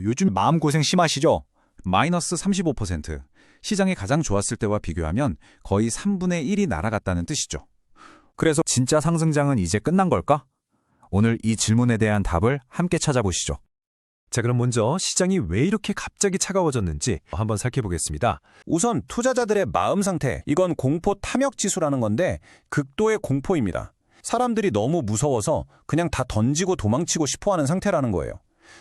요즘 마음고생 심하시죠? 마이너스 35%. 시장이 가장 좋았을 때와 비교하면 거의 3분의 1이 날아갔다는 뜻이죠. 그래서 진짜 상승장은 이제 끝난 걸까? 오늘 이 질문에 대한 답을 함께 찾아보시죠. 자, 그럼 먼저 시장이 왜 이렇게 갑자기 차가워졌는지 한번 살펴보겠습니다. 우선 투자자들의 마음 상태, 이건 공포 탐욕 지수라는 건데 극도의 공포입니다. 사람들이 너무 무서워서 그냥 다 던지고 도망치고 싶어하는 상태라는 거예요.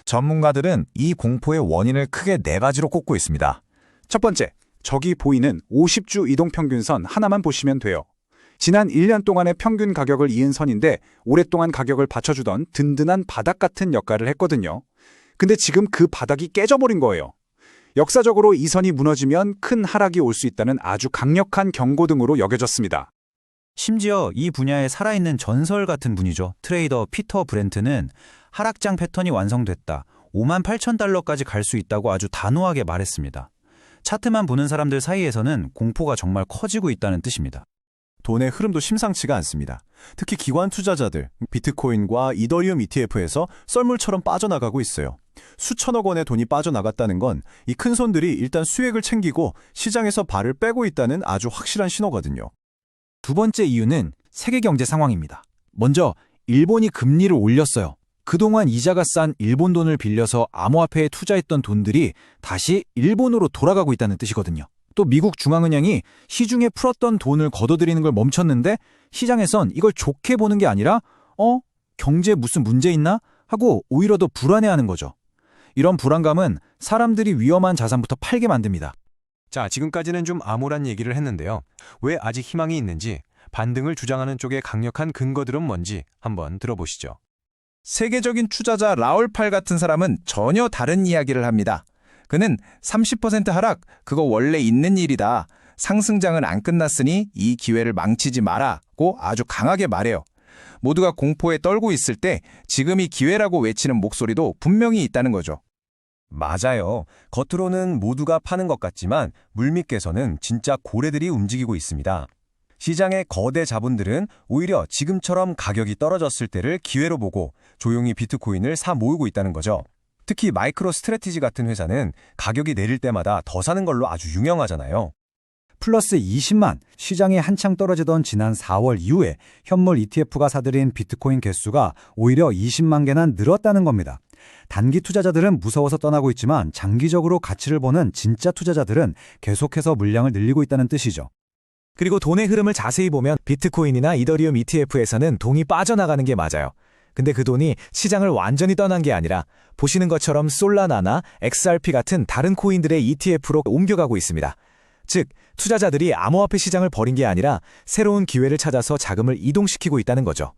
전문가들은 이 공포의 원인을 크게 4가지로 꼽고 있습니다. 첫 번째, 저기 보이는 50주 이동평균선 하나만 보시면 돼요. 지난 1년 동안의 평균 가격을 이은 선인데 오랫동안 가격을 받쳐주던 든든한 바닥 같은 역할을 했거든요. 근데 지금 그 바닥이 깨져버린 거예요. 역사적으로 이 선이 무너지면 큰 하락이 올 수 있다는 아주 강력한 경고등으로 여겨졌습니다. 심지어 이 분야에 살아있는 전설 같은 분이죠. 트레이더 피터 브렌트는 하락장 패턴이 완성됐다. 58,000달러까지 갈 수 있다고 아주 단호하게 말했습니다. 차트만 보는 사람들 사이에서는 공포가 정말 커지고 있다는 뜻입니다. 돈의 흐름도 심상치가 않습니다. 특히 기관 투자자들, 비트코인과 이더리움 ETF에서 썰물처럼 빠져나가고 있어요. 수천억 원의 돈이 빠져나갔다는 건 이 큰 손들이 일단 수익을 챙기고 시장에서 발을 빼고 있다는 아주 확실한 신호거든요. 두 번째 이유는 세계 경제 상황입니다. 먼저 일본이 금리를 올렸어요. 그동안 이자가 싼 일본 돈을 빌려서 암호화폐에 투자했던 돈들이 다시 일본으로 돌아가고 있다는 뜻이거든요. 또 미국 중앙은행이 시중에 풀었던 돈을 걷어들이는 걸 멈췄는데 시장에선 이걸 좋게 보는 게 아니라 경제에 무슨 문제 있나? 하고 오히려 더 불안해하는 거죠. 이런 불안감은 사람들이 위험한 자산부터 팔게 만듭니다. 자, 지금까지는 좀 암울한 얘기를 했는데요. 왜 아직 희망이 있는지, 반등을 주장하는 쪽의 강력한 근거들은 뭔지 한번 들어보시죠. 세계적인 투자자 라울 팔 같은 사람은 전혀 다른 이야기를 합니다. 그는 30% 하락, 그거 원래 있는 일이다. 상승장은 안 끝났으니 이 기회를 망치지 마라고 아주 강하게 말해요. 모두가 공포에 떨고 있을 때 지금이 기회라고 외치는 목소리도 분명히 있다는 거죠. 맞아요. 겉으로는 모두가 파는 것 같지만 물밑에서는 진짜 고래들이 움직이고 있습니다. 시장의 거대 자본들은 오히려 지금처럼 가격이 떨어졌을 때를 기회로 보고 조용히 비트코인을 사 모으고 있다는 거죠. 특히 마이크로 스트래티지 같은 회사는 가격이 내릴 때마다 더 사는 걸로 아주 유명하잖아요. 플러스 20만, 시장이 한창 떨어지던 지난 4월 이후에 현물 ETF가 사들인 비트코인 개수가 오히려 20만 개나 늘었다는 겁니다. 단기 투자자들은 무서워서 떠나고 있지만 장기적으로 가치를 보는 진짜 투자자들은 계속해서 물량을 늘리고 있다는 뜻이죠. 그리고 돈의 흐름을 자세히 보면 비트코인이나 이더리움 ETF에서는 돈이 빠져나가는 게 맞아요. 근데 그 돈이 시장을 완전히 떠난 게 아니라 보시는 것처럼 솔라나나 XRP 같은 다른 코인들의 ETF로 옮겨가고 있습니다. 즉, 투자자들이 암호화폐 시장을 버린 게 아니라 새로운 기회를 찾아서 자금을 이동시키고 있다는 거죠.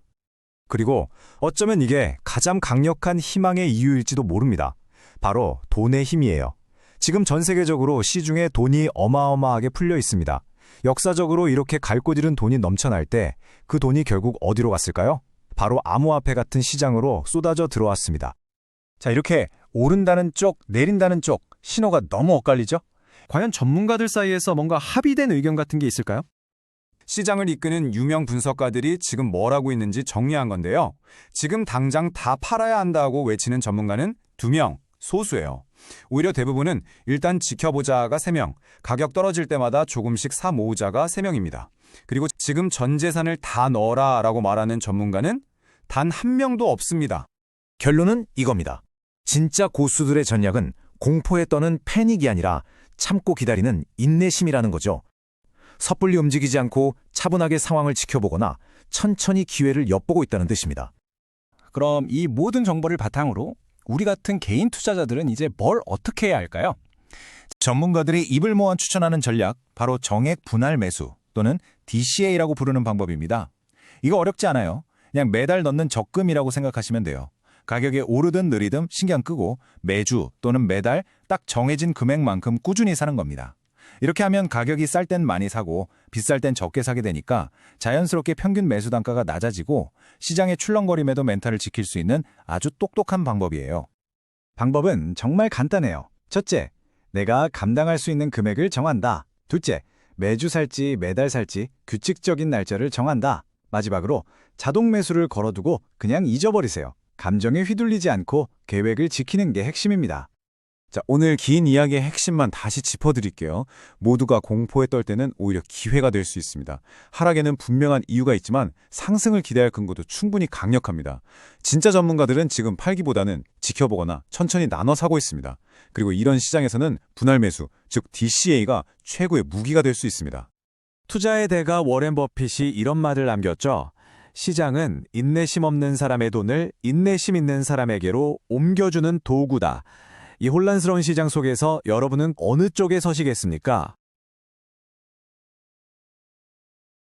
그리고 어쩌면 이게 가장 강력한 희망의 이유일지도 모릅니다. 바로 돈의 힘이에요. 지금 전 세계적으로 시중에 돈이 어마어마하게 풀려 있습니다. 역사적으로 이렇게 갈고 잃은 돈이 넘쳐날 때 그 돈이 결국 어디로 갔을까요? 바로 암호화폐 같은 시장으로 쏟아져 들어왔습니다. 자, 이렇게 오른다는 쪽, 내린다는 쪽, 신호가 너무 엇갈리죠? 과연 전문가들 사이에서 뭔가 합의된 의견 같은 게 있을까요? 시장을 이끄는 유명 분석가들이 지금 뭘 하고 있는지 정리한 건데요. 지금 당장 다 팔아야 한다고 외치는 전문가는 2명, 소수예요. 오히려 대부분은 일단 지켜보자가 3명, 가격 떨어질 때마다 조금씩 사 모으자가 3명입니다. 그리고 지금 전 재산을 다 넣어라 라고 말하는 전문가는 단 1명도 없습니다. 결론은 이겁니다. 진짜 고수들의 전략은 공포에 떠는 패닉이 아니라 참고 기다리는 인내심이라는 거죠. 섣불리 움직이지 않고 차분하게 상황을 지켜보거나 천천히 기회를 엿보고 있다는 뜻입니다. 그럼 이 모든 정보를 바탕으로 우리 같은 개인 투자자들은 이제 뭘 어떻게 해야 할까요? 전문가들이 입을 모아 추천하는 전략, 바로 정액 분할 매수 또는 DCA라고 부르는 방법입니다. 이거 어렵지 않아요. 그냥 매달 넣는 적금이라고 생각하시면 돼요. 가격이 오르든 느리든 신경 끄고 매주 또는 매달 딱 정해진 금액만큼 꾸준히 사는 겁니다. 이렇게 하면 가격이 쌀 땐 많이 사고 비쌀 땐 적게 사게 되니까 자연스럽게 평균 매수 단가가 낮아지고 시장의 출렁거림에도 멘탈을 지킬 수 있는 아주 똑똑한 방법이에요. 방법은 정말 간단해요. 첫째, 내가 감당할 수 있는 금액을 정한다. 둘째, 매주 살지 매달 살지 규칙적인 날짜를 정한다. 마지막으로 자동 매수를 걸어두고 그냥 잊어버리세요. 감정에 휘둘리지 않고 계획을 지키는 게 핵심입니다. 자, 오늘 긴 이야기의 핵심만 다시 짚어드릴게요. 모두가 공포에 떨 때는 오히려 기회가 될 수 있습니다. 하락에는 분명한 이유가 있지만 상승을 기대할 근거도 충분히 강력합니다. 진짜 전문가들은 지금 팔기보다는 지켜보거나 천천히 나눠 사고 있습니다. 그리고 이런 시장에서는 분할 매수, 즉 DCA가 최고의 무기가 될 수 있습니다. 투자의 대가 워렌 버핏이 이런 말을 남겼죠. 시장은 인내심 없는 사람의 돈을 인내심 있는 사람에게로 옮겨주는 도구다. 이 혼란스러운 시장 속에서 여러분은 어느 쪽에 서시겠습니까?